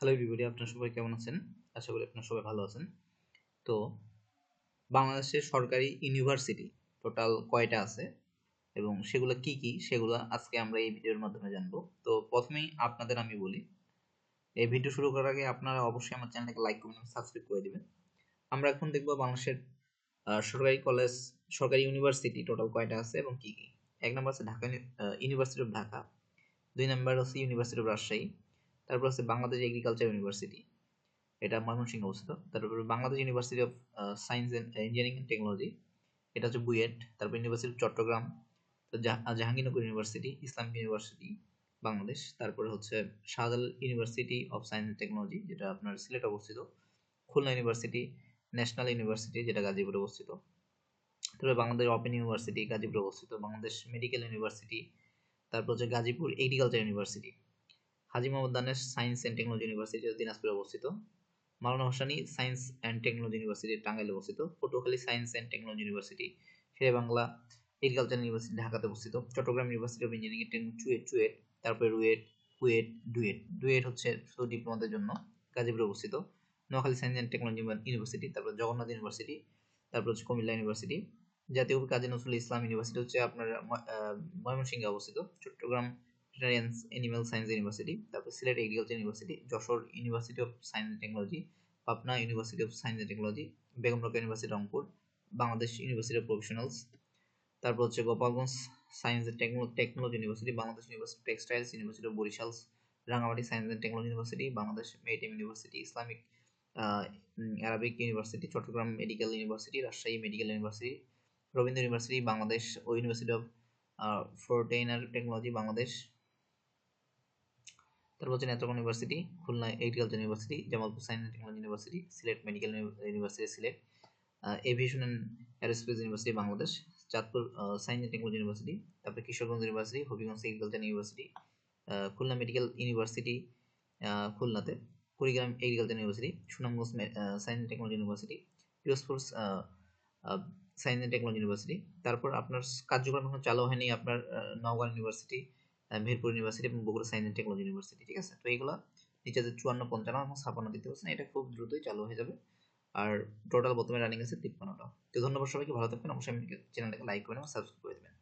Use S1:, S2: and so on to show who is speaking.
S1: Hello everybody, আপনারা সবাই কেমন আছেন? আশা করি আপনারা সবাই ভালো আছেন। তো বাংলাদেশের সরকারি ইউনিভার্সিটি টোটাল কয়টা আছে এবং সেগুলো কি কি সেগুলো আজকে আমরা এই ভিডিওর মাধ্যমে জানবো। তো প্রথমেই আপনাদের আমি বলি, এই ভিডিও শুরু করার আগে আপনারা অবশ্যই আমার চ্যানেলটাকে লাইক কমেন্ট এবং সাবস্ক্রাইব করে দিবেন। আমরা এখন দেখবো বাংলাদেশের সরকারি কলেজ, সরকারি ইউনিভার্সিটি টোটাল কয়টা আছে এবং কি কি। এক নম্বর আছে ঢাকা ইউনিভার্সিটি অফ ঢাকা, দুই নম্বর হচ্ছে ইউনিভার্সিটি অফ রাজশাহী, তারপর আছে বাংলাদেশ এগ্রিকালচার ইউনিভার্সিটি, এটা ময়মনসিংহে অবস্থিত। তারপরে Bangladesh university of science and engineering and technology, এটা হচ্ছে বুয়েট। তারপর university of Chittagong, Jahangirnagar university, Islamic university Bangladesh. তারপরে হচ্ছে Shahjalal university of science and technology, যেটা আপনার সিলেট অবস্থিত। খুলনা ইউনিভার্সিটি, ন্যাশনাল ইউনিভার্সিটি, যেটা গাজীপুরে অবস্থিত। তারপরে বাংলাদেশ ওপেন ইউনিভার্সিটি, গাজীপুরে অবস্থিত। বাংলাদেশ মেডিকেল ইউনিভার্সিটি, তারপর হচ্ছে Gazipur agriculture university. Haji Mohammad Danesh science and technology university, দিনাজপুরে অবস্থিত। Maulana Hosani science and technology university, টাঙ্গাইলে অবস্থিত। Patuakhali science and technology university, Sher-e-Bangla agriculture university, ঢাকাতে অবস্থিত। Chittagong university of engineering and CUET CUET, তারপরে রুয়েট, কুয়েট, ডুয়েট। ডুয়েট হচ্ছে শুধু ডিপ্লোমাদের জন্য, গাজীপুরে অবস্থিত। Noakhali science and technology university, তারপর জগন্নাথ ইউনিভার্সিটি, তারপর হচ্ছে কুমিল্লা ইউনিভার্সিটি। জাতীয় কবি কাজী নজরুল ইসলাম ইউনিভার্সিটি হচ্ছে আপনার ময়মনসিংহে অবস্থিত। Chattogram veterinarians animal science university, তারপর Sylhet agriculture university, Jashore university of science and technology, Pabna university of science and technology, Begum Rokeya university Rangpur, Bangladesh university of professionals. তারপর হচ্ছে Gopalganj science and technology university, Bangladesh university textiles, university of Barishal, Rangamati science and technology university, Bangladesh maritime university, Islamic Arabic university, Chattogram medical university, Rajshahi medical university, Rabindra university Bangladesh ও university of ফোর্টেইনার technology Bangladesh. তারপর হচ্ছে Netrokona university, Khulna agriculture university, Jamalpur science and technology university, Sylhet medical university Sylhet, aviation and aerospace university Bangladesh, Chandpur science and technology university, তারপরে Kishoreganj university, Habiganj agriculture university, Khulna medical university খুলনাতে, Kurigram agriculture university, Sunamganj science and technology university, Pirojpur science and technology university. তারপর আপনার কার্যক্রম এখন চালু হয়নি আপনার Naogaon university, Mirpur university এবং Bogura science and technology university. ঠিক আছে, তো এইগুলো নিচে যে 54, 55 এবং 56 দিতে পারছেন, এটা খুব দ্রুতই চালু হয়ে যাবে। আর টোটাল বর্তমানে রানিং আছে 53টা। তো ধন্যবাদ সবাইকে, ভালো থাকবেন। অবশ্যই চ্যানেলটাকে লাইক করবেন এবং সাবস্ক্রাইব করে দেবেন।